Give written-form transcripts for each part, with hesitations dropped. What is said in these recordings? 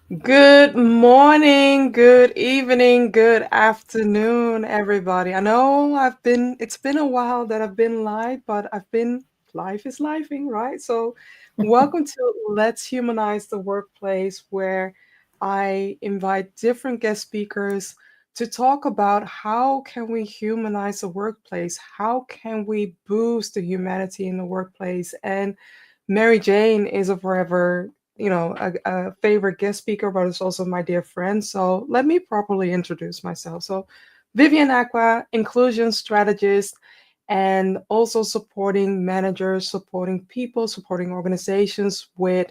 Good morning, good evening, good afternoon, everybody. I know it's been a while that I've been live, but life is lifing, right? So, welcome to Let's Humanize the Workplace, where I invite different guest speakers to talk about how can we humanize the workplace? How can we boost the humanity in the workplace? And Mary Jane is a forever a favorite guest speaker, but it's also my dear friend. So let me properly introduce myself. So, Vivian Acquah, inclusion strategist, and also supporting managers, supporting people, supporting organizations with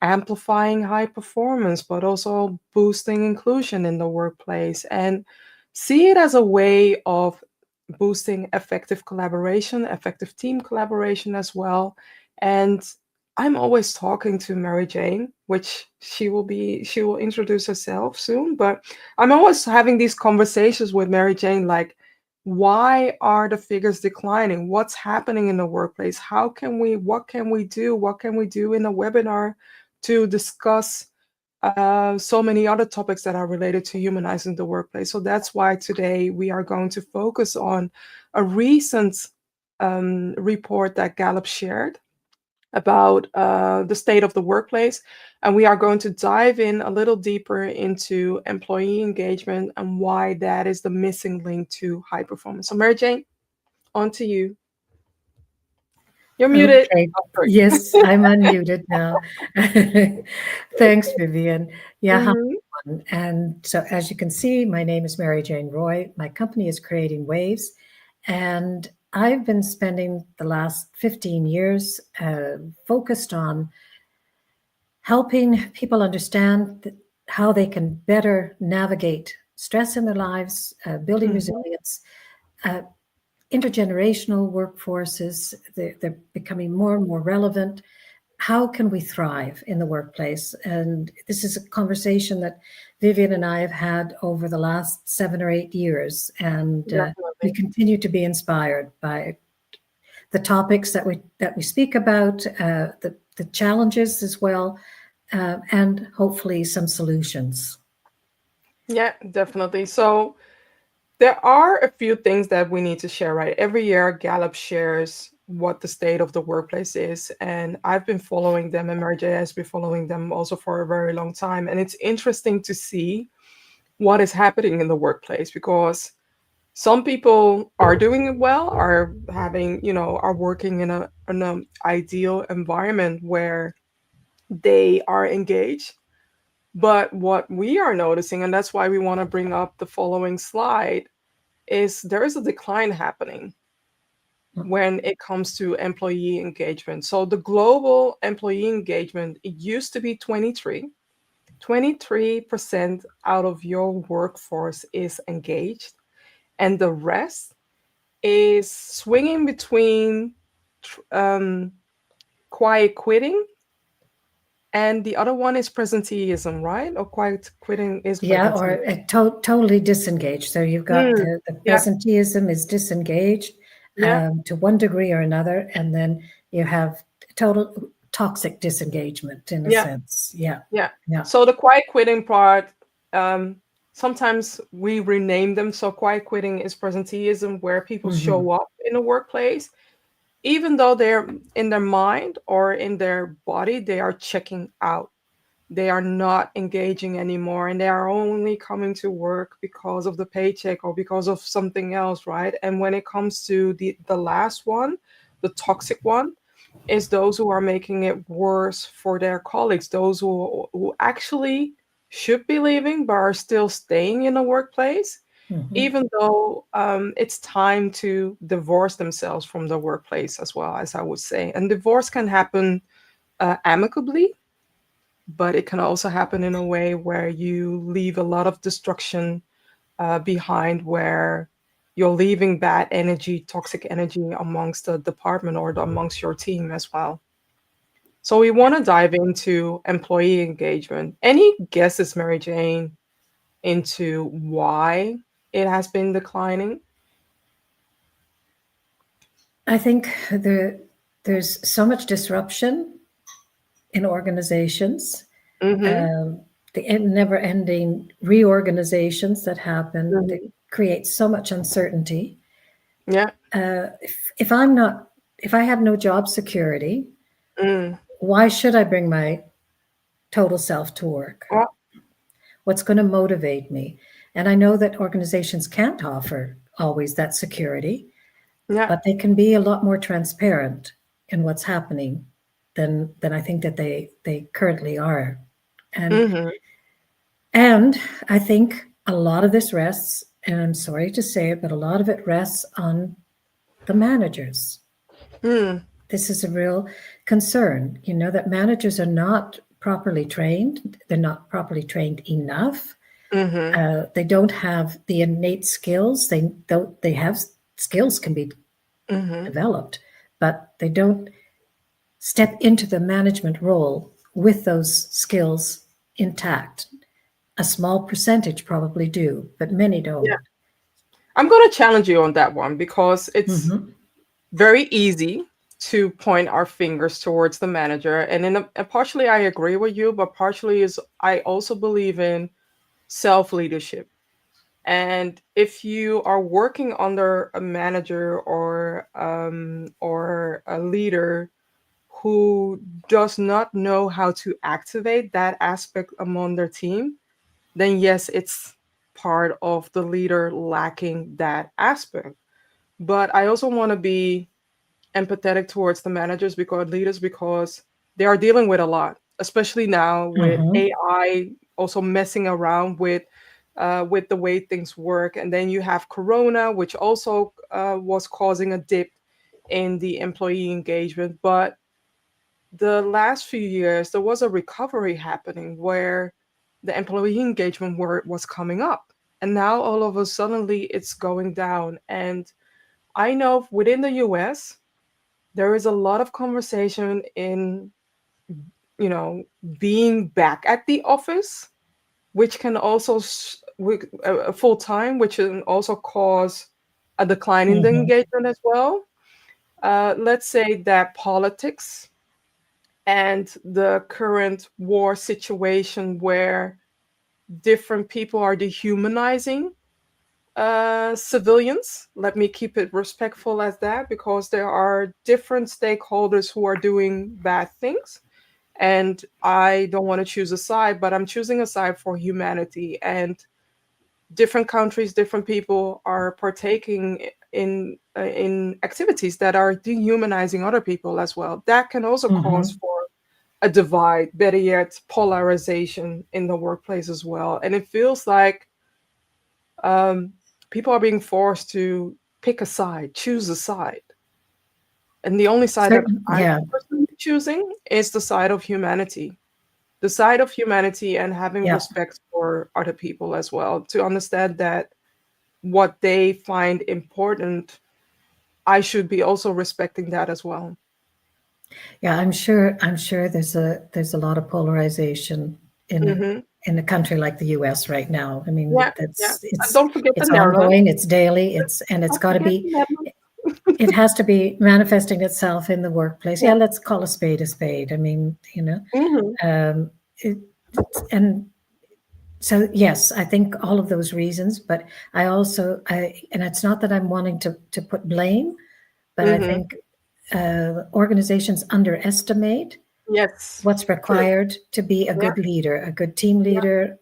amplifying high performance, but also boosting inclusion in the workplace. And see it as a way of boosting effective collaboration, effective team collaboration as well. And I'm always talking to Mary Jane, which she will introduce herself soon, but I'm always having these conversations with Mary Jane like, why are the figures declining? What's happening in the workplace? What can we do? What can we do in a webinar to discuss so many other topics that are related to humanizing the workplace? So that's why today we are going to focus on a recent report that Gallup shared about the state of the workplace. And we are going to dive in a little deeper into employee engagement and why that is the missing link to high performance. So, Mary Jane, on to you. You're muted. Okay. Oh, sorry. Yes, I'm unmuted now. Thanks, Vivian. Yeah, hi, Mhm. everyone. And so, as you can see, my name is Mary Jane Roy. My company is Creating Waves, and I've been spending the last 15 years focused on helping people understand how they can better navigate stress in their lives, building Mhm. resilience, uh, intergenerational workforces. They're becoming more and more relevant. How can we thrive in the workplace? And this is a conversation that Vivian and I have had over the last 7 or 8 years, and we Definitely. continue to be inspired by the topics that we speak about, the challenges as well, and hopefully some solutions. Yeah, definitely. So there are a few things that we need to share, right? Every year, Gallup shares what the state of the workplace is. And I've been following them, and Mary J has been following them also for a very long time. And it's interesting to see what is happening in the workplace because some people are doing it well, are having, are working in an ideal environment where they are engaged. But what we are noticing, and that's why we want to bring up the following slide, is there is a decline happening when it comes to employee engagement. So the global employee engagement, it used to be 23% out of your workforce is engaged, and the rest is swinging between um, quiet quitting, and the other one is presenteeism, right? Or quiet quitting is Yeah, presenteeism. or totally disengaged. So you've got Mm, the yeah, presenteeism is disengaged yeah, to one degree or another, and then you have total toxic disengagement in a yeah. sense. Yeah, Yeah. yeah. So the quiet quitting part, um, sometimes we rename them. So quiet quitting is presenteeism, where people Hmm. show up in a workplace, even though they're in their mind or in their body, they are checking out. They are not engaging anymore, and they are only coming to work because of the paycheck or because of something else, right? And when it comes to the last one, the toxic one, is those who are making it worse for their colleagues, those who actually should be leaving but are still staying in the workplace, Hmm. even though it's time to divorce themselves from the workplace as well, as I would say. And divorce can happen amicably, but it can also happen in a way where you leave a lot of destruction behind, where you're leaving bad energy, toxic energy amongst the department or amongst your team as well. So we want to dive into employee engagement. Any guesses, Mary Jane, into why it has been declining? I think there's so much disruption in organizations. Mm-hmm. Um, the never-ending reorganizations that happen that Mhm. create so much uncertainty. Yeah. If I'm not, if I have no job security, Mm. why should I bring my total self to work? Well, What's going to motivate me? And I know that organizations can't offer always that security, yeah. but they can be a lot more transparent in what's happening than I think that they currently are. And Mhm. and I think a lot of this rests, and I'm sorry to say it, but a lot of it rests on the managers. Mm. This is a real concern, that managers are not properly trained. They're not properly trained enough. Mhm. They don't have the innate skills. They have skills can be Mhm. developed, but they don't step into the management role with those skills intact. A small percentage probably do, but many Yeah. don't. I'm going to challenge you on that one because it's Hmm. very easy to point our fingers towards the manager. And partially I agree with you, but partially is I also believe in self leadership. And if you are working under a manager or a leader who does not know how to activate that aspect among their team, then yes, it's part of the leader lacking that aspect. But I also want to be empathetic towards the managers because leaders because they are dealing with a lot, especially now with Hmm. AI also messing around with the way things work. And then you have Corona, which also was causing a dip in the employee engagement. But the last few years, there was a recovery happening where the employee engagement word was coming up. And now all of a suddenly it's going down. And I know within the US, there is a lot of conversation in, you know, being back at the office, which can also, full time, which can also cause a decline in the Hmm. engagement as well. Let's say that politics and the current war situation where different people are dehumanizing civilians. Let me keep it respectful as that because there are different stakeholders who are doing bad things. And I don't want to choose a side, but I'm choosing a side for humanity. And different countries, different people are partaking in activities that are dehumanizing other people as well. That can also cause Hmm. for a divide, better yet, polarization in the workplace as well. And it feels like um, people are being forced to pick a side, choose a side. And the only side that Certain, I'm yeah, personally choosing is the side of humanity, the side of humanity and having yeah, respect for other people as well, to understand that what they find important, I should be also respecting that as well. yeah. I'm sure there's a lot of polarization in Hmm. in a country like the U.S. right now. I mean, Yeah, yeah. that's And don't forget the it's Netherlands. ongoing, it's daily, and it's Don't got to forget be. the Netherlands. It has to be manifesting itself in the workplace. Yeah. Yeah, let's call a spade a spade. I mean, Hmm. um, it, and so yes, I think all of those reasons. But and it's not that I'm wanting to put blame, but I Hmm. think organizations underestimate Yes. what's True. required to be a Yeah. good leader, a good team Yeah. leader.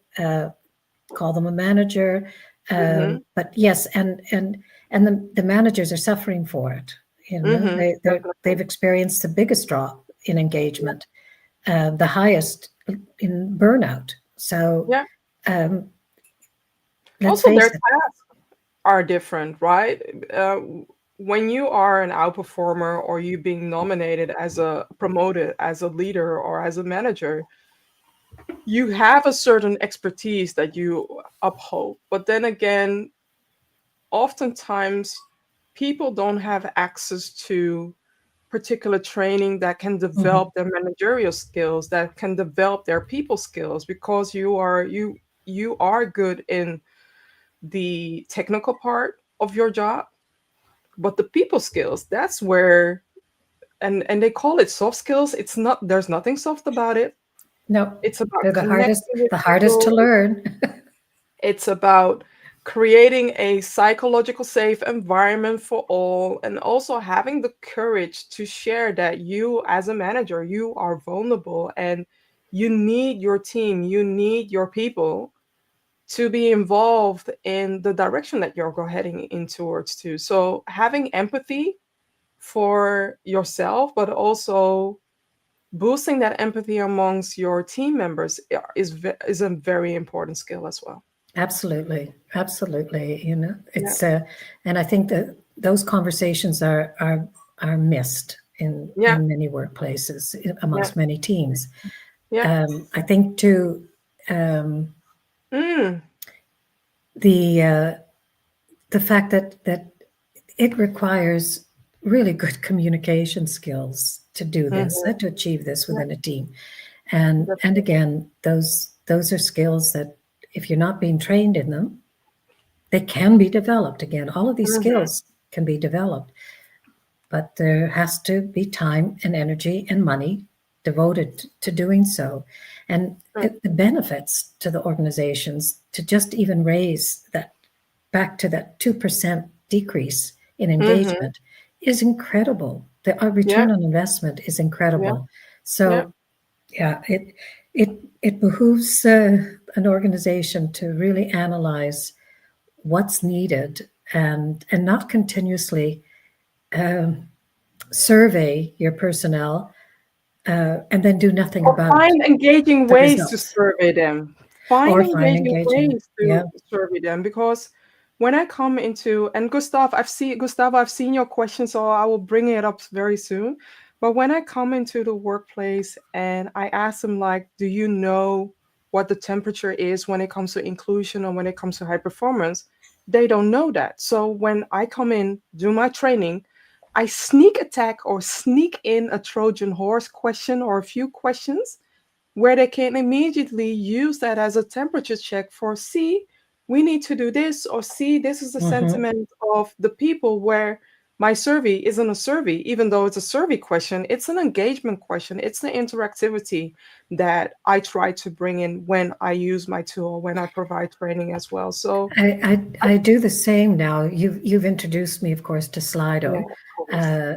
Call them a manager, Hmm. but yes, and the managers are suffering for it. Hmm. They've Definitely. experienced the biggest drop in Yeah. engagement, the highest in burnout. So Yeah. um, let's Also, their face it. tasks are different, right? When you are an outperformer or you being nominated as a promoted as a leader or as a manager, you have a certain expertise that you uphold. But then again, oftentimes people don't have access to particular training that can develop Mhm, their managerial skills, that can develop their people skills because you are good in the technical part of your job, but the people skills, that's where, and they call it soft skills. It's not, there's nothing soft about it. No, It's about they're connecting with the hardest to people. learn. It's about creating a psychological safe environment for all, and also having the courage to share that you, as a manager, you are vulnerable and you need your team, you need your people to be involved in the direction that you're heading in towards too. So having empathy for yourself, but also boosting that empathy amongst your team members is a very important skill as well. Absolutely, absolutely. Yeah, And I think that those conversations are missed yeah, in many workplaces, yeah, amongst many teams. yeah. I think too, um, Mm, the uh, the fact that it requires really good communication skills to do this, mhm, to achieve this yeah, within a team. And definitely. again, those are skills that if you're not being trained in them, they can be developed. Again, all of these Mhm, skills can be developed, but there has to be time and energy and money devoted to doing so. And right. the benefits to the organizations to just even raise that back to that 2% decrease in Mhm, engagement is incredible. Our yeah, return on investment is yeah, incredible. yeah. So yeah, it behooves an organization to really analyze what's needed and not continuously survey your personnel and then do nothing Or about find engaging the ways to results survey them. Find or find engaging engaging. ways Yeah. to survey them, because when I come into, and Gustavo, I've seen your question, so I will bring it up very soon. But when I come into the workplace and I ask them like, do you know what the temperature is when it comes to inclusion or when it comes to high performance? They don't know that. So when I come in, do my training, I sneak attack or sneak in a Trojan horse question or a few questions where they can immediately use that as a temperature check for, see, we need to do this, or see, this is the Hmm. sentiment of the people, where my survey isn't a survey, even though it's a survey question, it's an engagement question. It's the interactivity that I try to bring in when I use my tool, when I provide training as well. So, I do the same now. You've introduced me, of course, to yeah, Slido, of course. uh,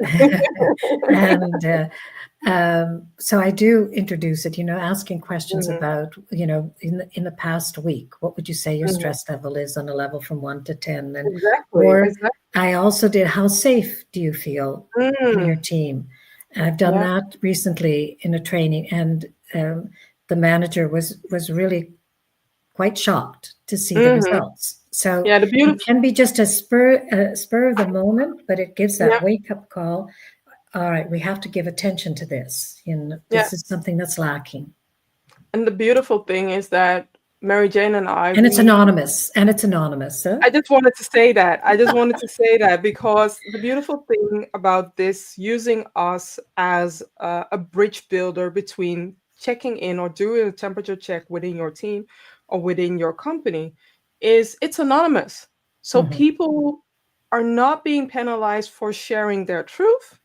and so I do introduce it. Asking questions Mhm, about in the past week, what would you say your mhm. stress level is on a level from 1 to 10, and Exactly, or exactly. I also did how safe do you feel in your Mm, team? I've done yeah. that recently in a training, and the manager was really quite shocked to see the Mhm. results. So Yeah, the it beautiful, can be just a spur of the moment, but it gives yeah, that wake up call. All right, we have to give attention to this. yeah. This is something that's lacking, And the beautiful thing is that Mary Jane and I, and it's we anonymous. And it's anonymous. Huh? I just wanted to say that. I just wanted to say that because the beautiful thing about this, using us as a bridge builder between checking in or doing a temperature check within your team or within your company, is it's anonymous. So Hmm. people are not being penalized for sharing their truth.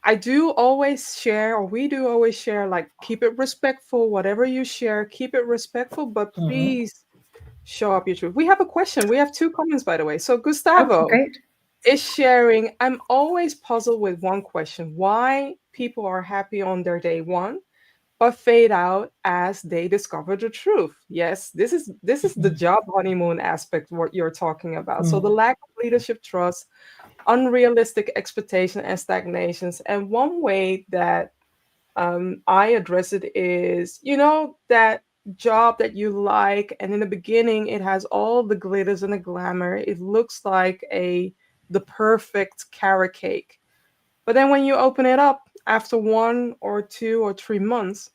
I do always share, or we do always share, like, keep it respectful. Whatever you share, keep it respectful, but Hmm. please show up your truth. We have a question. We have two comments, by the way. So Oh, Gustavo great. is sharing. I'm always puzzled with one question: why people are happy on their day one, but fade out as they discover the truth. Yes, this is the Hmm. job honeymoon aspect, what you're talking about. So the Hmm. lack of leadership trust, unrealistic expectation, and stagnations. And one way that I address it is, that job that you like, and in the beginning, it has all the glitters and the glamour. It looks like the perfect carrot cake. But then when you open it up after 1 or 2 or 3 months,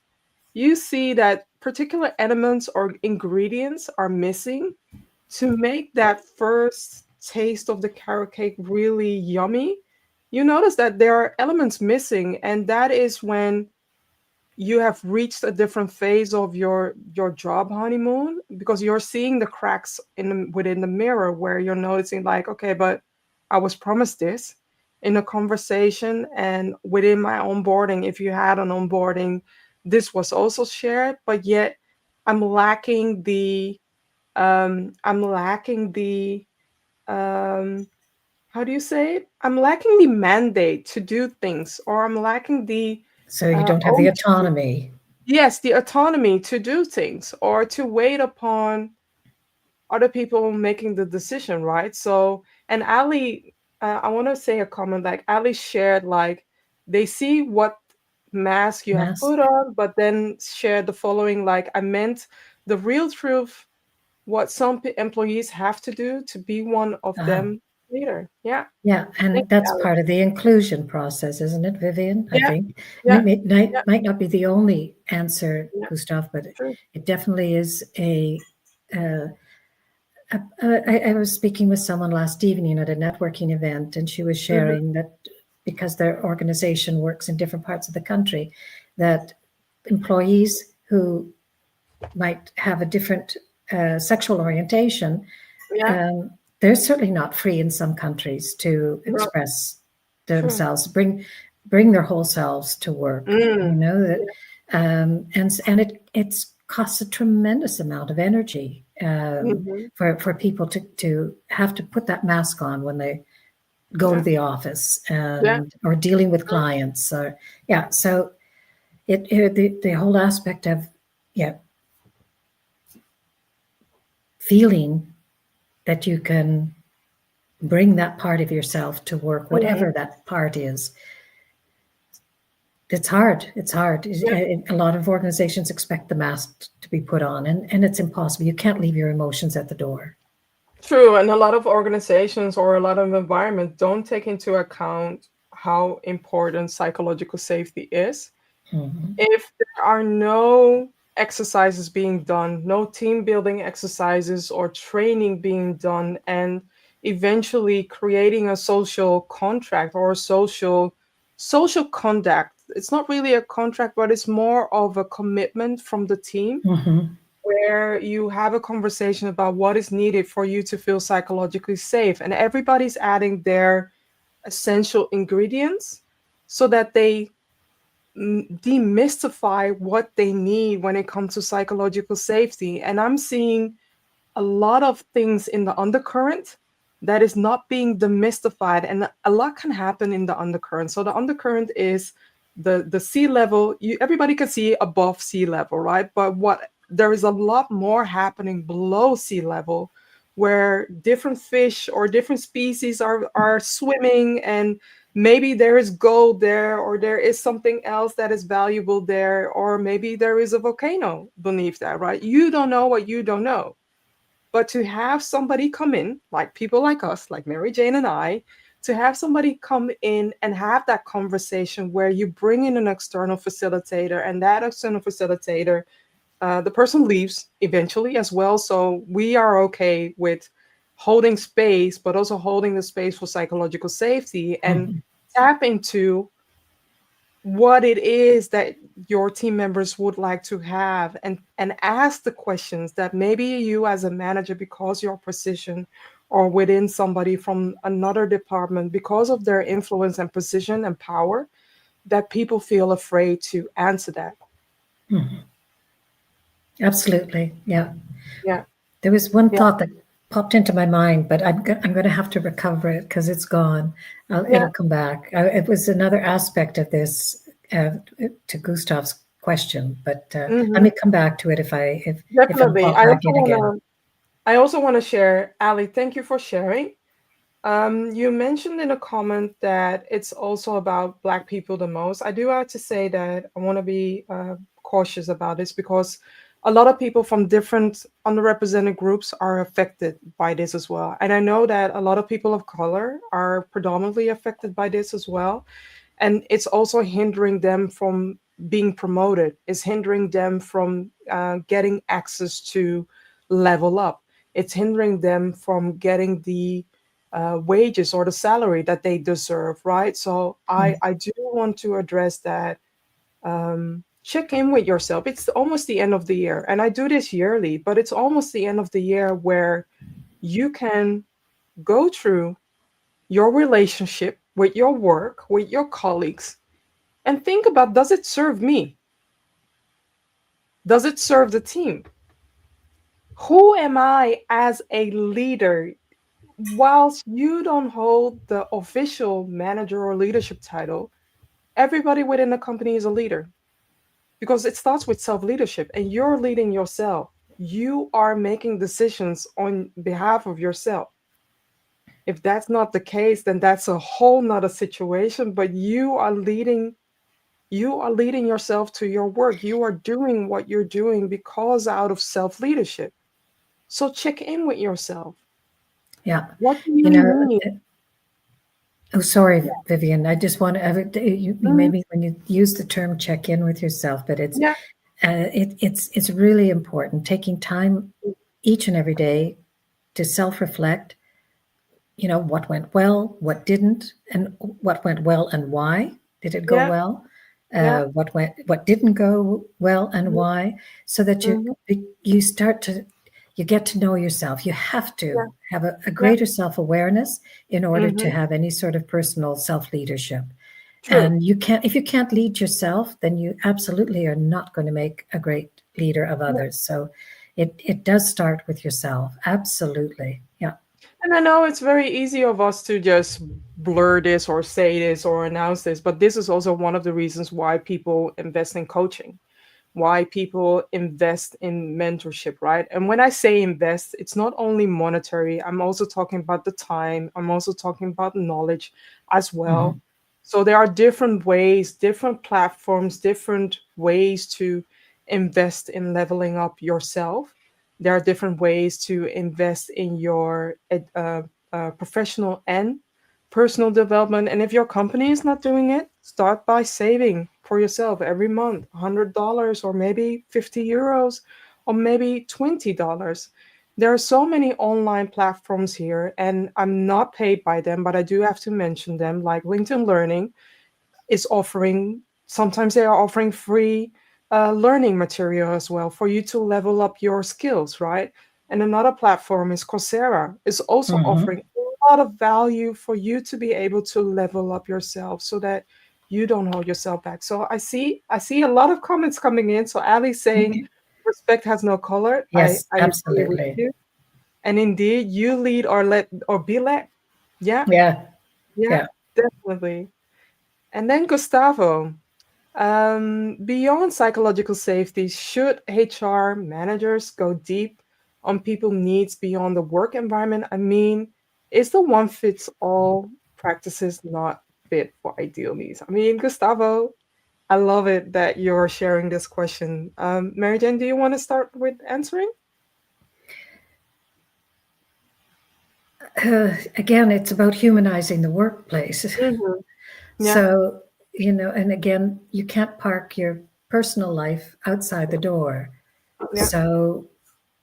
you see that particular elements or ingredients are missing to make that first taste of the carrot cake really yummy. You notice that there are elements missing, and that is when you have reached a different phase of your job honeymoon, because you're seeing the cracks within the mirror, where you're noticing like, okay, but I was promised this in a conversation and within my onboarding, if you had an onboarding this was also shared, but yet I'm lacking the I'm lacking the um, how do you say it? I'm lacking the mandate to do things, or I'm lacking the So you don't have the ownership. autonomy. Yes, the autonomy to do things or to wait upon other people making the decision, right? So, and Ali, I want to say a comment like Ali shared, like they see what mask you have Mask. put on, but then shared the following, like I meant the real truth, what some employees have to do to be one of Ah, them later. Yeah. yeah, Thank and you, that's Ali. part of the inclusion process, isn't it, Vivian? I Yeah. think Yeah. Yeah. might not be the only answer, Yeah. Gustav, but True. it definitely is uh, I was speaking with someone last evening at a networking event, and she was Hmm. sharing that because their organization works in different parts of the country, that employees who might have a different sexual orientation, Yeah. um, they're certainly not free in some countries to No. express True. themselves, bring their whole selves to work. You Mm. know that, Yeah. and it's costs a tremendous amount of energy Hmm. for people to have to put that mask on when they go to Yeah. the office Yeah. and or dealing with True. clients. Or yeah, so the whole aspect of yeah feeling that you can bring that part of yourself to work, Hmm. whatever that part is. It's hard. It's hard. Yeah. A lot of organizations expect the mask to be put on, and it's impossible. You can't leave your emotions at the door. True, and a lot of organizations or a lot of environments don't take into account how important psychological safety is. Mhm. If there are no exercises being done, no team building exercises or training being done, and eventually creating a social contract or a social conduct. It's not really a contract, but it's more of a commitment from the team Mhm. where you have a conversation about what is needed for you to feel psychologically safe. And everybody's adding their essential ingredients so that they demystify what they need when it comes to psychological safety. And I'm seeing a lot of things in the undercurrent that is not being demystified, and a lot can happen in the undercurrent. So the undercurrent is the sea level. Everybody can see above sea level, right? But what there is a lot more happening below sea level, where different fish or different species are swimming, and maybe there is gold there, or there is something else that is valuable there, or maybe there is a volcano beneath that, right? You don't know what you don't know. But to have somebody come in, like people like us, like Mary Jane and I, to have somebody come in and have that conversation where you bring in an external facilitator, and that external facilitator, the person leaves eventually as well. So we are okay with holding space, but also holding the space for psychological safety and Mhm. tap into what it is that your team members would like to have, and ask the questions that maybe you as a manager, because your position, or within somebody from another department, because of their influence and position and power, that people feel afraid to answer that. Mhm. Absolutely. Yeah. Yeah. There was one Yeah. thought that popped into my mind, but I'm going to have to recover it because it's gone. Yeah. It'll come back. It was another aspect of this to Gustav's question, but let Hmm. me come back to it if I'm Definitely. popped back in again. I also want to share, Ali, thank you for sharing. You mentioned in a comment that it's also about Black people the most. I do have to say that I want to be cautious about this, because a lot of people from different underrepresented groups are affected by this as well. And I know that a lot of people of color are predominantly affected by this as well. And it's also hindering them from being promoted, it's hindering them from getting access to level up, it's hindering them from getting the wages or the salary that they deserve, right? So Mm. I do want to address that. Check in with yourself. It's almost the end of the year, and I do this yearly, but it's almost the end of the year where you can go through your relationship with your work, with your colleagues, and think about, does it serve me? Does it serve the team? Who am I as a leader? Whilst you don't hold the official manager or leadership title, everybody within the company is a leader, because it starts with self leadership and you're leading yourself. You are making decisions on behalf of yourself. If that's not the case, then that's a whole nother situation. But you are leading yourself to your work. You are doing what you're doing because out of self leadership. So check in with yourself. Yeah. What do You you know, need? oh, sorry, Vivian. I just want to, you Mhm. made me, when you use the term check in with yourself, but Yeah, it's really important taking time each and every day to self reflect, what went well, what didn't, and what went well and why did it go yeah, well, yeah. what didn't go well and Mhm, why, so that mhm. you start to you get to know yourself. You have to Yeah, have a yeah. greater self-awareness in order to Mhm. have any sort of personal self-leadership. True. And if you can't lead yourself, then you absolutely are not going to make a great leader of Yeah. others. So it does start with yourself. Absolutely. Yeah. And I know it's very easy of us to just blur this or say this or announce this, but this is also one of the reasons why people invest in coaching, why people invest in mentorship, right? And when I say invest, it's not only monetary, I'm also talking about the time, I'm also talking about knowledge as well. Mhm. So there are different ways, different platforms, different ways to invest in leveling up yourself. There are different ways to invest in your professional and personal development. And if your company is not doing it, start by saving for yourself every month $100 or maybe 50 euros or maybe $20. There are so many online platforms here, and I'm not paid by them, but I do have to mention them, like LinkedIn Learning is offering, sometimes they are offering free learning material as well for you to level up your skills, right? And another platform is Coursera, is also Mhm. offering a lot of value for you to be able to level up yourself so that you don't hold yourself back. So I see a lot of comments coming in. So Ali saying Okay. respect has no color. I, Yes, I agree with absolutely. you. And indeed, you lead or let or be led. Yeah, Yeah. yeah, Yeah. definitely. And then Gustavo, beyond psychological safety, should HR managers go deep on people needs beyond the work environment? I mean, is the one fits all practices not fit for ideal needs? I mean, Gustavo, I love it that you're sharing this question. Mary Jane, do you want to start with answering? Again, it's about humanizing the workplace. Hmm. Yeah, So, and again, you can't park your personal life outside the door. yeah. So,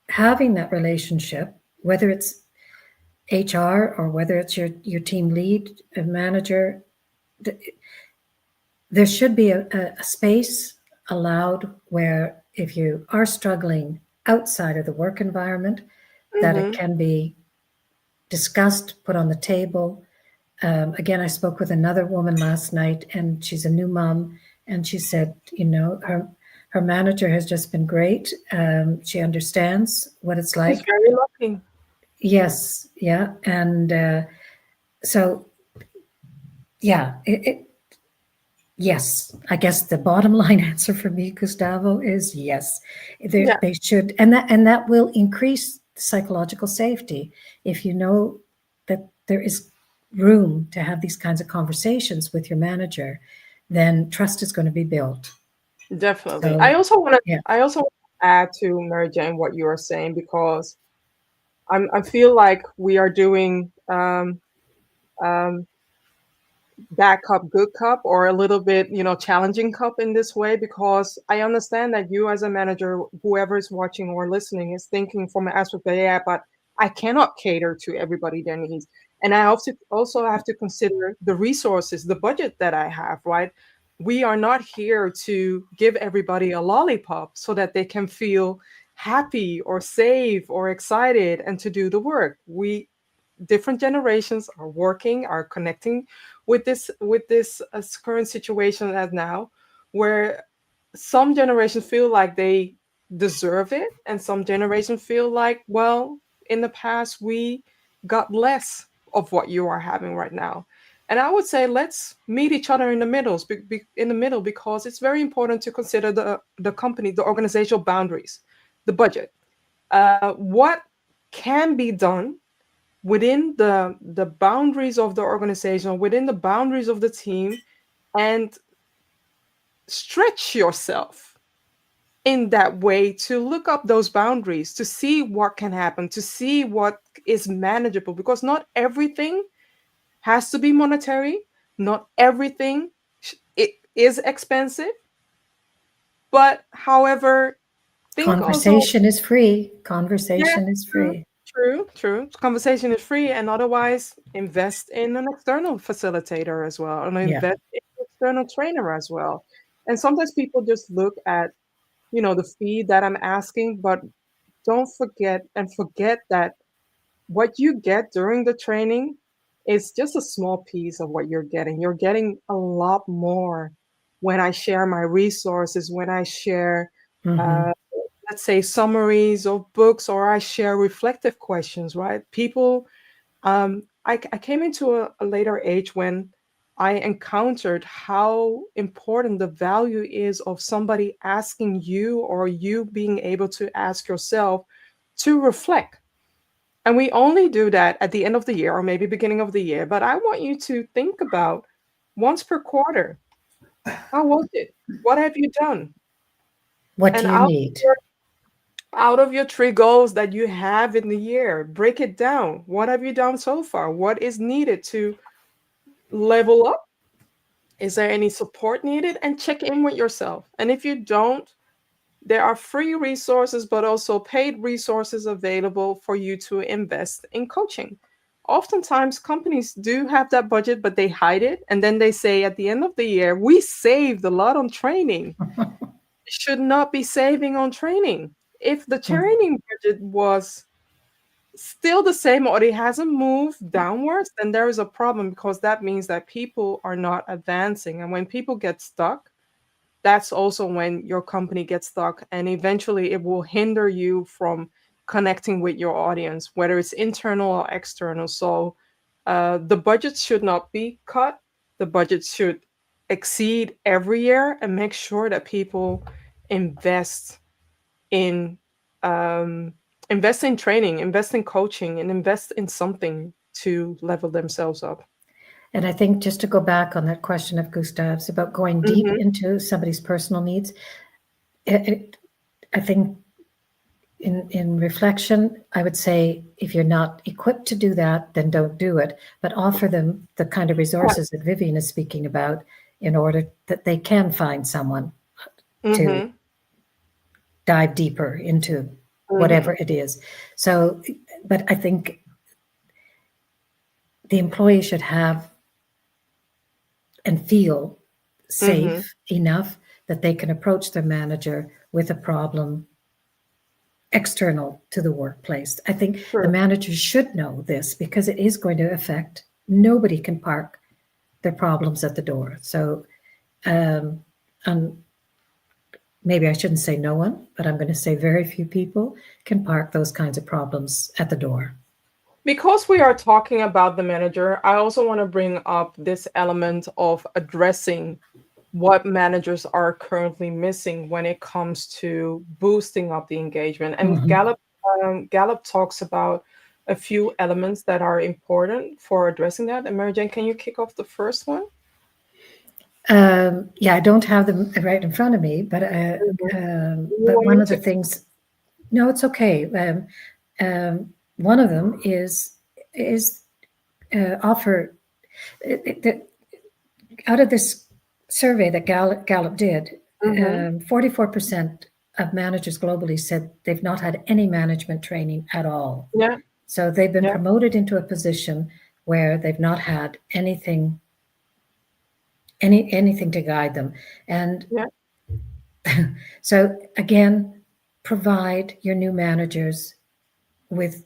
having that relationship, whether it's HR or whether it's your team lead, a manager, there should be a space allowed where if you are struggling outside of the work environment, that it Hmm. can be discussed, put on the table. Again, I spoke with another woman last night, and she's a new mom, and she said, her manager has just been great. She understands what it's She's like. very lucky. Yes, yeah, and so yeah, yes. I guess the bottom line answer for me, Gustavo, is yes. Yeah, They should, and that will increase psychological safety if you know that there is room to have these kinds of conversations with your manager. Then trust is going to be built. definitely. I So, also want to. yeah. I also want to add to Mary Jane what you are saying, because I feel like we are doing um, bad cop, good cop, or a little bit, challenging cop in this way, because I understand that you as a manager, whoever is watching or listening, is thinking from an aspect that, yeah, but I cannot cater to everybody their needs. And I also have to consider the resources, the budget that I have, right? We are not here to give everybody a lollipop so that they can feel happy or safe or excited and to do the work. We different generations are working, are connecting with this current situation as now, where some generations feel like they deserve it, and some generations feel like, well, in the past we got less of what you are having right now. And I would say let's meet each other in the middle, because it's very important to consider the company, the organizational boundaries, the budget, what can be done within the boundaries of the organization, within the boundaries of the team, and stretch yourself in that way to look up those boundaries, to see what can happen, to see what is manageable, because not everything has to be monetary, not everything it is expensive, but however, think also. Conversation is free. Yeah, Conversation is true, free. true, true. Conversation is free, and otherwise, invest in an external facilitator as well, and Yeah. invest in an external trainer as well. And sometimes people just look at, the fee that I'm asking, but don't forget that what you get during the training is just a small piece of what you're getting. You're getting a lot more when I share my resources, when I share, Hmm. uh, let's say, summaries of books, or I share reflective questions, right? People, I came into a later age when I encountered how important the value is of somebody asking you, or you being able to ask yourself to reflect. And we only do that at the end of the year, or maybe beginning of the year. But I want you to think about once per quarter, how was it? What have you done? What And do you need? out of your three goals that you have in the year, break it down. What have you done so far? What is needed to level up? Is there any support needed? And check in with yourself. And if you don't, there are free resources, but also paid resources available for you to invest in coaching. Oftentimes, companies do have that budget, but they hide it. And then they say at the end of the year, we saved a lot on training. Should not be saving on training. If the training budget was still the same, or it hasn't moved downwards, then there is a problem, because that means that people are not advancing. And when people get stuck, that's also when your company gets stuck, and eventually it will hinder you from connecting with your audience, whether it's internal or external. So the budget should not be cut. The budget should exceed every year, and make sure that people invest in um, invest in training, invest in coaching, and invest in something to level themselves up. And I think just to go back on that question of Gustav's about going deep Hmm. into somebody's personal needs, it, I think in reflection, I would say if you're not equipped to do that, then don't do it. But offer them the kind of resources that Vivian is speaking about in order that they can find someone to Hmm. dive deeper into whatever Hmm. it is. So, but I think the employee should have and feel Hmm. safe enough that they can approach their manager with a problem external to the workplace. I think the True. manager should know this because it is going to affect. Nobody can park their problems at the door. So, and maybe I shouldn't say no one, but I'm going to say very few people can park those kinds of problems at the door. Because we are talking about the manager, I also want to bring up this element of addressing what managers are currently missing when it comes to boosting up the engagement. And Mhm. Gallup talks about a few elements that are important for addressing that. And Mary Jane, can you kick off the first one? Yeah, I don't have them right in front of me, Mhm. You but want one me of the to? things, no, it's okay. One of them is offer out of this survey that Gallup did, Hmm. 44% of managers globally said they've not had any management training at all. Yeah, So they've been yeah, promoted into a position where they've not had anything anything to guide them. And yeah. so again, provide your new managers with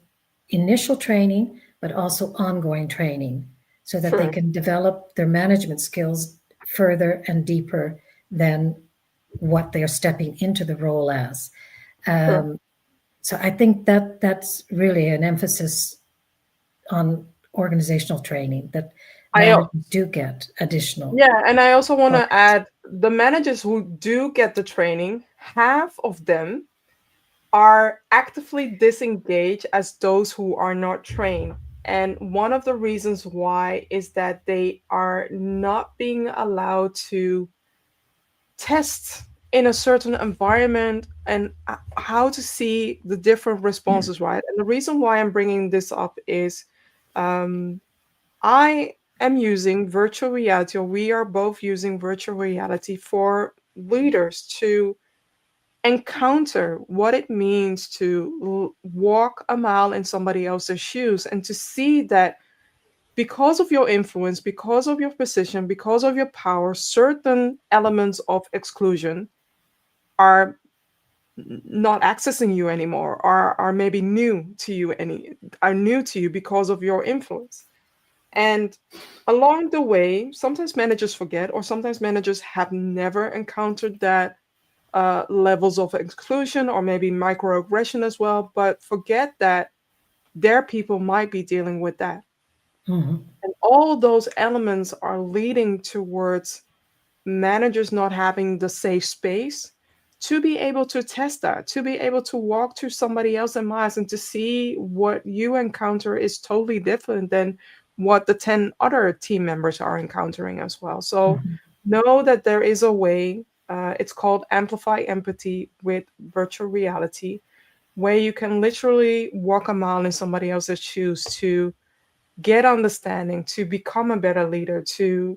initial training, but also ongoing training so that they True. can develop their management skills further and deeper than what they're stepping into the role as. Sure. So I think that that's really an emphasis on organizational training that I managers do get additional Yeah, and I also want to focus. add the managers who do get the training, half of them are actively disengaged as those who are not trained. And one of the reasons why is that they are not being allowed to test in a certain environment and how to see the different responses, right? And the reason why I'm bringing this up is um, I am using virtual reality, or we are both using virtual reality for leaders to encounter what it means to walk a mile in somebody else's shoes and to see that because of your influence, because of your position, because of your power, certain elements of exclusion are not accessing you anymore, are maybe new to you because of your influence. And along the way, sometimes managers forget, or sometimes managers have never encountered that levels of exclusion or maybe microaggression as well, but forget that their people might be dealing with that. Mhm. And all those elements are leading towards managers not having the safe space to be able to test that, to be able to walk to somebody else in miles and to see what you encounter is totally different than what the 10 other team members are encountering as well. So Mhm. know that there is a way. It's called Amplify Empathy with virtual reality, where you can literally walk a mile in somebody else's shoes to get understanding, to become a better leader, to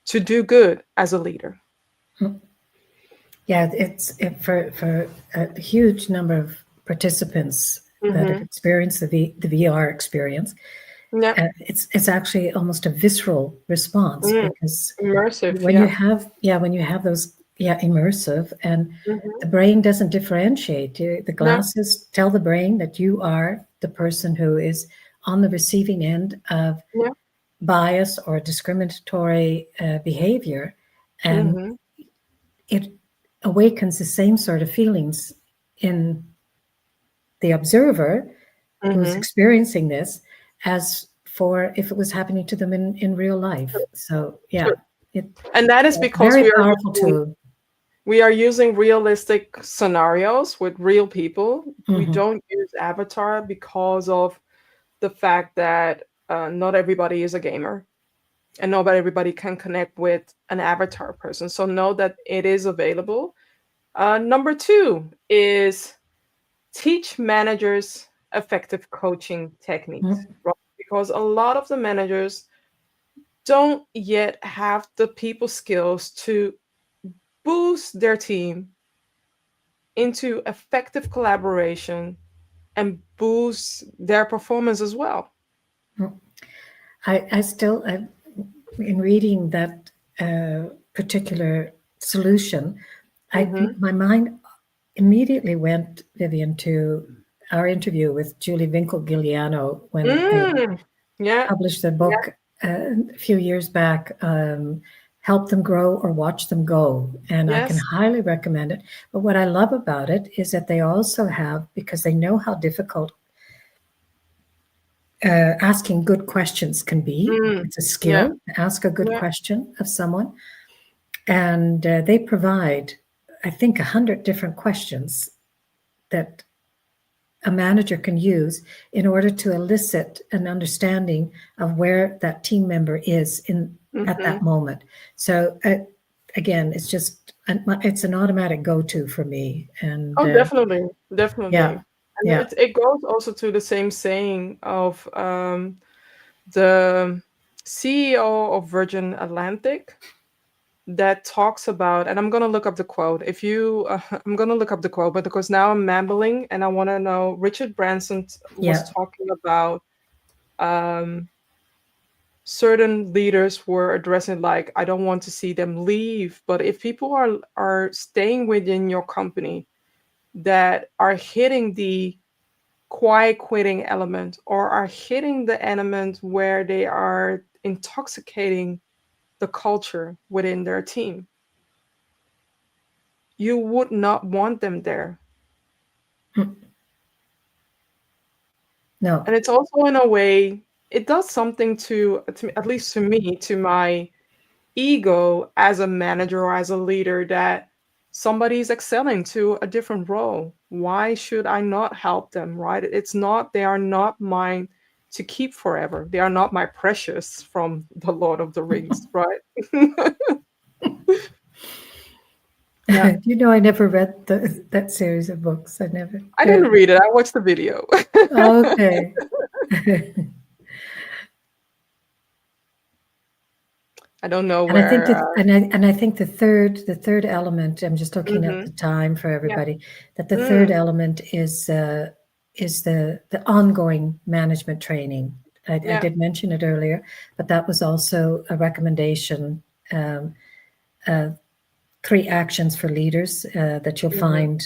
do good as a leader. Yeah, for a huge number of participants that have Mhm. experienced the VR experience. Yeah. It's actually almost a visceral response Mm. because Immersive, when you yeah. have when you have those immersive, and Mhm. the brain doesn't differentiate. The No. glasses tell the brain that you are the person who is on the receiving end of Yeah. bias or discriminatory behavior, and Mhm. it awakens the same sort of feelings in the observer who's Mhm. experiencing this as for if it was happening to them in real life. So yeah, Sure. it And that is because very powerful tool. we are using realistic scenarios with real people. We Hmm. don't use avatar because of the fact that not everybody is a gamer and not everybody can connect with an avatar person. So know that it is available. Number two is teach managers effective coaching techniques, right? Because a lot of the managers don't yet have the people skills to boost their team into effective collaboration and boost their performance as well. I still in reading that particular solution, I think Mm-hmm. my mind immediately went, Vivian, to our interview with Julie Winkle-Giuliano when they Mm. Yeah. published the Yeah. book a few years back, Help Them Grow or Watch Them Go. And I can Yes. highly recommend it. But what I love about it is that they also have, because they know how difficult asking good questions can be, Mm. it's a Yeah. skill to ask a good Yeah. question of someone. And they provide, I think, 100 different questions that a manager can use in order to elicit an understanding of where that team member is in at Mm-hmm. that moment. So again, it's an automatic go-to for me. And Oh, definitely. yeah, Definitely. And yeah, it goes also to the same saying of the CEO of Virgin Atlantic that talks about, and I'm going to look up the quote. If you, I'm going to look up the quote, but because now I'm mambling and I want to know, Richard Branson was yeah. talking about um, certain leaders were addressing like, I don't want to see them leave, but if people are staying within your company that are hitting the quiet quitting element or are hitting the element where they are intoxicating the culture within their team, you would not want them there. No. And it's also in a way, it does something to at least to me, to my ego as a manager or as a leader, that somebody's excelling to a different role. Why should I not help them, right? It's not, they are not mine to keep forever. They are not my precious from the Lord of the Rings, right? Yeah. You know, I never read that series of books. I never. I didn't read it. I watched the video. Okay. I don't know And I think where. that, and I think the third element. I'm just looking at the Mhm. time for Yeah. everybody. That the third Mm. element is the ongoing management training. I Yeah. did mention it earlier, but that was also a recommendation. Um, 3 actions for leaders that you'll Mhm. find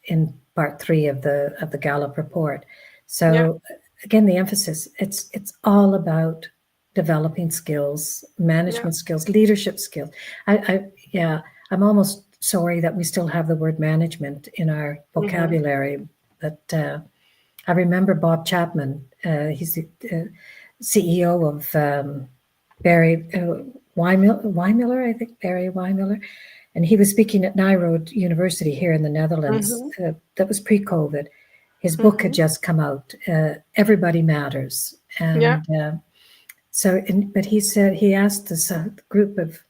in part 3 of the Gallup report. Yeah. So again, the emphasis, it's all about developing skills, Yeah. management skills, leadership skills. I yeah, I'm almost sorry that we still have the word management in our Mhm. vocabulary, but I remember Bob Chapman. He's the CEO of Barry Weimiller, I think Barry Weimiller, and he was speaking at Nyrode University here in the Netherlands. Mhm. That was pre-COVID. His book had Mhm. just come out, Everybody Matters, Yeah. and but he said he asked this group of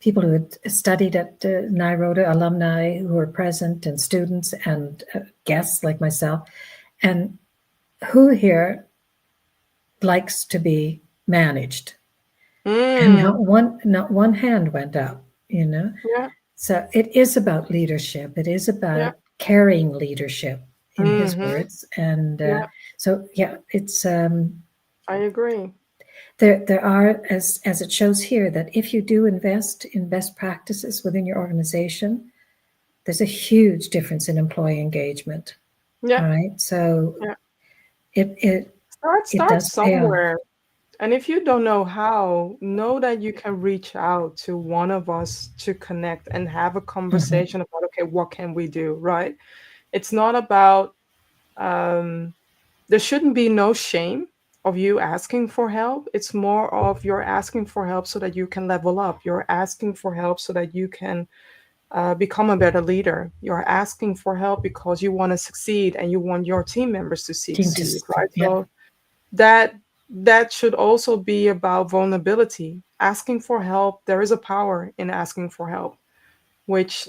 people who had studied at Nairobi, alumni who were present, and students and guests like myself, and who here likes to be managed? And Mm. not one hand went up, you know. Yeah. So it is about leadership. It is Yeah. about carrying leadership, in his Mhm. words. And Yeah. so yeah, it's I agree. there are, as it shows here, that if you do invest in best practices within your organization, there's a huge difference in employee engagement. Yeah. All right, so Yeah. it it it Start does pay off. somewhere. And if you don't know how, know that you can reach out to one of us to connect and have a Hmm. conversation about, okay, what can we do, right? It's not about, um, there shouldn't be no shame of you asking for help. It's more of you're asking for help so that you can level up. You're asking for help so that you can become a better leader. You're asking for help because you want to succeed and you want your team members to Team succeed, to right? yeah. So that that should also be about vulnerability. Asking for help, there is a power in asking for help, which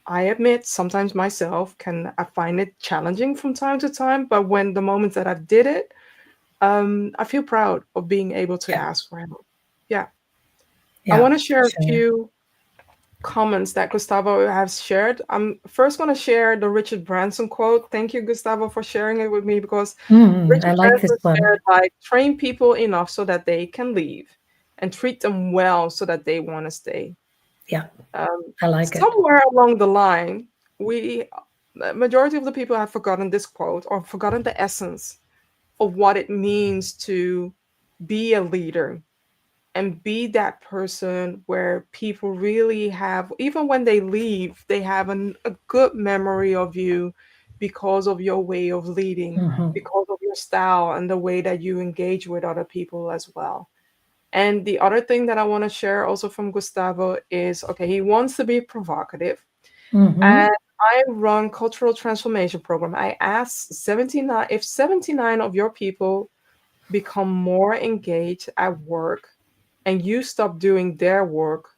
I admit sometimes myself can I find it challenging from time to time. But when the moments that I did it, I feel proud of being able to Yeah. ask for help. Yeah. I Yeah, want to for share a sure. few comments that Gustavo has shared. I'm first going to share the Richard Branson quote. Thank you, Gustavo, for sharing it with me, because I Richard like this Branson one. said, like, train people enough so that they can leave and treat them well so that they want to stay. Yeah, Um, I like it. Somewhere along the line, the majority of the people have forgotten this quote or forgotten the essence of what it means to be a leader and be that person where people really have, even when they leave, they have a good memory of you because of your way of leading, Hmm. because of your style and the way that you engage with other people as well. And the other thing that I want to share also from Gustavo is, okay, he wants to be provocative. Hmm. And I run cultural transformation program. I asked 79, if 79 of your people become more engaged at work and you stop doing their work,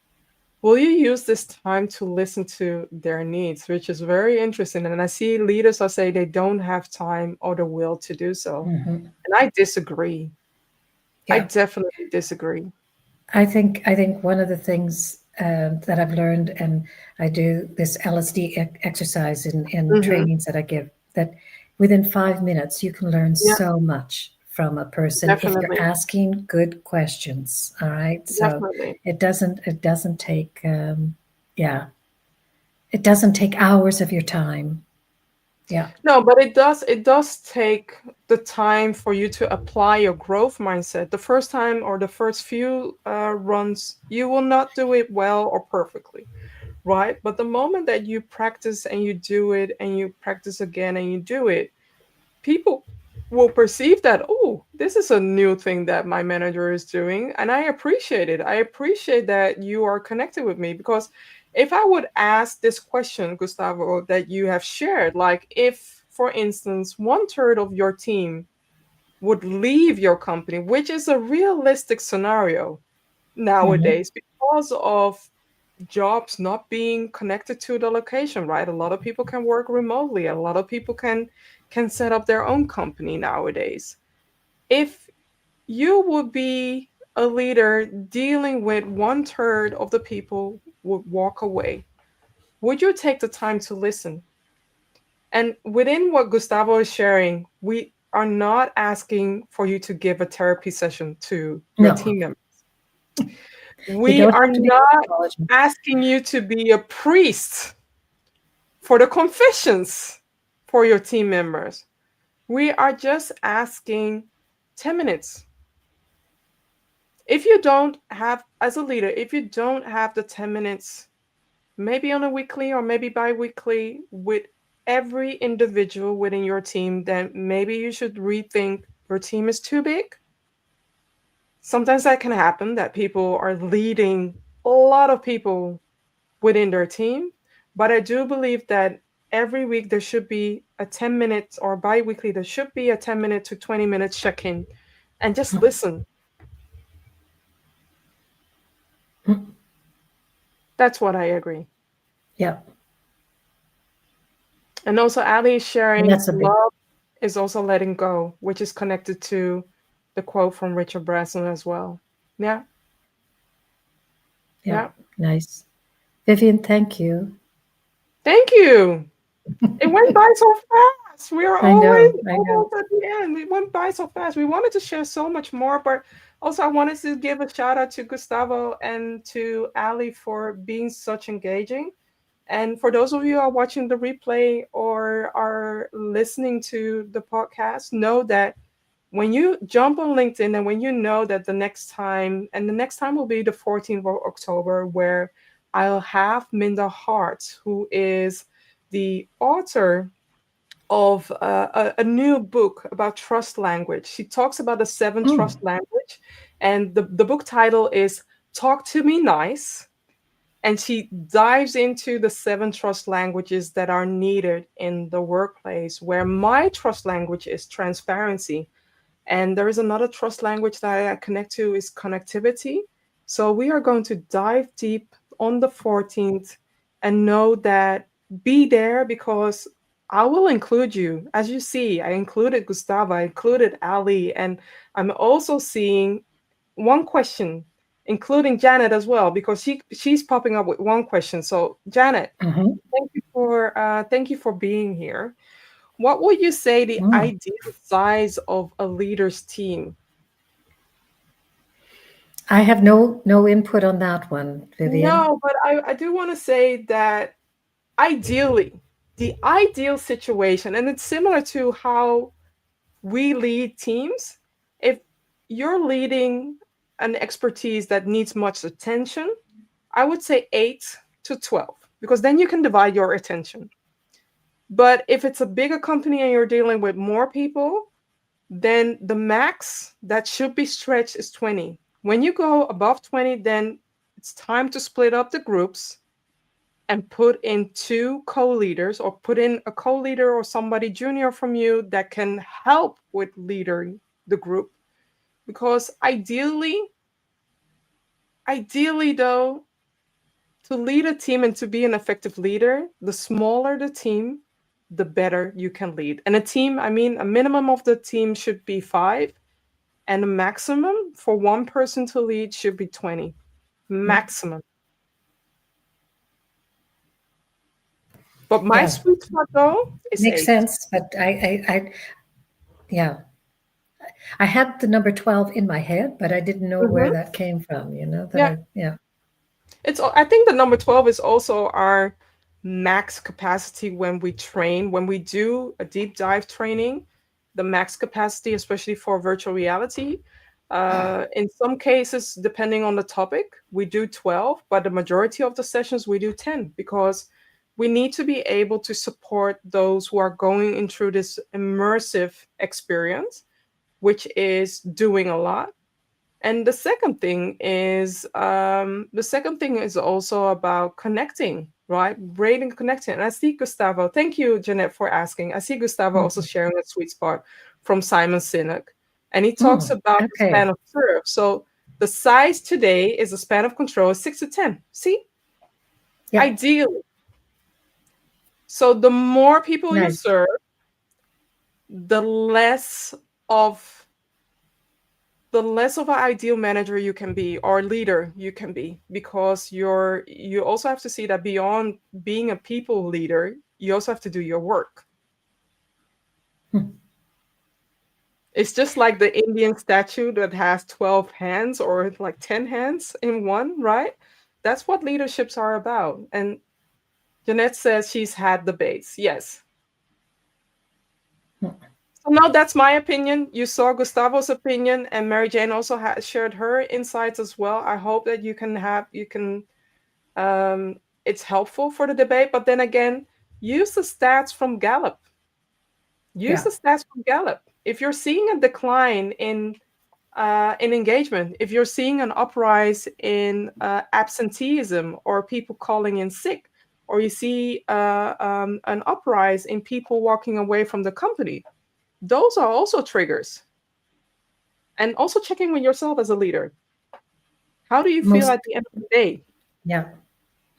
will you use this time to listen to their needs? Which is very interesting. And I see leaders are saying they don't have time or the will to do so. Hmm. And I disagree. I Yeah, definitely disagree. I think one of the things that I've learned, and I do this LSD exercise in Hmm. trainings that I give, that within 5 minutes you can learn Yeah, so much from a person if you're definitely. asking good questions. All right, so Definitely. it doesn't take yeah, it doesn't take hours of your time. Yeah. No, but it does take the time for you to apply your growth mindset. The first time or the first few runs, you will not do it well or perfectly, right? But the moment that you practice and you do it and you practice again and you do it, people will perceive that, oh, this is a new thing that my manager is doing. And I appreciate it. I appreciate that you are connected with me, because if I would ask this question, Gustavo, that you have shared, like if, for instance, 1/3 of your team would leave your company, which is a realistic scenario Hmm. nowadays because of jobs not being connected to the location, right? A lot of people can work remotely. A lot of people can set up their own company nowadays. If you would be a leader dealing with 1/3 of the people would walk away, would you take the time to listen? And within what Gustavo is sharing, we are not asking for you to give a therapy session to your No, team members. you We don't are have to be not intelligent. asking you to be a priest for the confessions for your team members. We are just asking 10 minutes. If you don't have, as a leader, if you don't have the 10 minutes, maybe on a weekly or maybe bi weekly with every individual within your team, then maybe you should rethink your team is too big. Sometimes that can happen, that people are leading a lot of people within their team. But I do believe that every week there should be a 10 minutes, or bi weekly, there should be a 10-minute to 20 minutes check in and just listen. That's what I agree. Yeah, And also, Ali is and sharing that's a big. love is also letting go, which is connected to the quote from Richard Branson as well. Yeah, Yeah, yeah. nice. Vivian, thank you. Thank you. It went by so fast. We are I always know, I know. almost at the end. It went by so fast. We wanted to share so much more, but also I wanted to give a shout out to Gustavo and to Ali for being such engaging. And for those of you who are watching the replay or are listening to the podcast, know that when you jump on LinkedIn and when you know that the next time, and the next time will be the 14th of October, where I'll have Minda Hart, who is the author of a new book about trust language. She talks about the seven Mm, trust language, and the book title is Talk to Me Nice. And she dives into the seven trust languages that are needed in the workplace, where my trust language is transparency. And there is another trust language that I connect to is connectivity. So we are going to dive deep on the 14th, and know that, be there, because I will include you. As you see, I included Gustavo, I included Ali, and I'm also seeing one question, including Janet as well, because she's popping up with one question. So Janet, mhm, thank you for being here. What would you say the mm. ideal size of a leader's team? I have no input on that one, Vivian. No, but I do want to say that ideally, the ideal situation, and it's similar to how we lead teams, if you're leading an expertise that needs much attention, I would say 8 to 12, because then you can divide your attention. But if it's a bigger company and you're dealing with more people, then the max that should be stretched is 20. When you go above 20, then it's time to split up the groups and put in two co-leaders, or put in a co-leader or somebody junior from you that can help with leading the group. Because ideally though, to lead a team and to be an effective leader, the smaller the team, the better you can lead. And a team, I mean, a minimum of the team should be 5, and a maximum for one person to lead should be 20. Mm, Maximum. But my yeah, sweet spot though is makes 8. sense. But yeah, I had the number 12 in my head, but I didn't know where Mhm. that came from. You know that Yeah. yeah. I think the number 12 is also our max capacity when we train, when we do a deep dive training, the max capacity, especially for virtual reality. In some cases, depending on the topic, we do 12, but the majority of the sessions we do 10, because we need to be able to support those who are going in through this immersive experience, which is doing a lot. And the second thing is also about connecting, right? Brain and connecting. And I see Gustavo. Thank you, Jeanette, for asking. I see Gustavo also Mhm. sharing a sweet spot from Simon Sinek, and he talks Mm, about the span okay. of serve. So the size today is a span of control is 6 to 10. See, Yep. ideally. So the more people you Nice. serve, the less of the less of an ideal manager you can be or leader you can be, because you also have to see that beyond being a people leader, you also have to do your work. Hmm. It's just like the Indian statue that has 12 hands or like 10 hands in one, right? That's what leaderships are about. And Jeanette says she's had debates. Yes. Hmm. So now that's my opinion. You saw Gustavo's opinion, and Mary Jane also shared her insights as well. I hope that you can it's helpful for the debate. But then again, use the stats from Gallup. Use Yeah. the stats from Gallup. If you're seeing a decline in engagement, if you're seeing an uprise in absenteeism or people calling in sick, or you see an uprise in people walking away from the company, those are also triggers. And also checking with yourself as a leader. How do you feel Most, at the end of the day? yeah,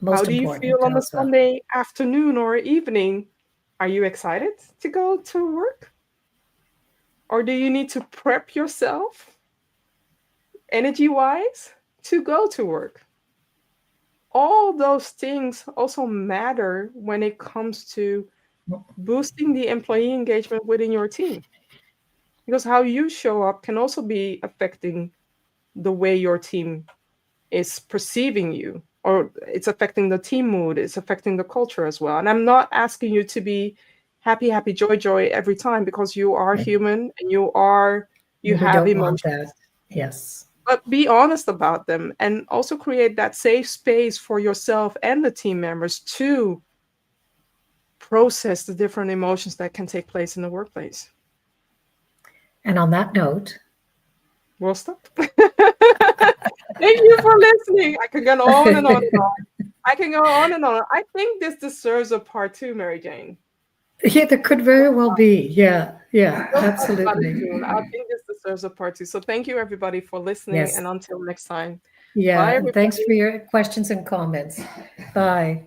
How most do you feel important on a also. Sunday afternoon or evening? Are you excited to go to work? Or do you need to prep yourself energy wise to go to work? All those things also matter when it comes to boosting the employee engagement within your team, because how you show up can also be affecting the way your team is perceiving you, or it's affecting the team mood, it's affecting the culture as well. And I'm not asking you to be happy, happy, joy, joy every time, because you are Right. human and you We have don't want emotions. that. Yes. But be honest about them, and also create that safe space for yourself and the team members to process the different emotions that can take place in the workplace. And on that note, We'll stop. Thank you for listening. I can go on and on and on. I can go on and on. I think this deserves a part two, Mary Jane. yeah, there could very well be. Yeah. Yeah. We'll talk about it Absolutely. soon. I think this deserves a part two. So thank you, everybody, for listening. Yes. And until next time, Yeah. bye, And thanks for everybody. your questions and comments. Bye.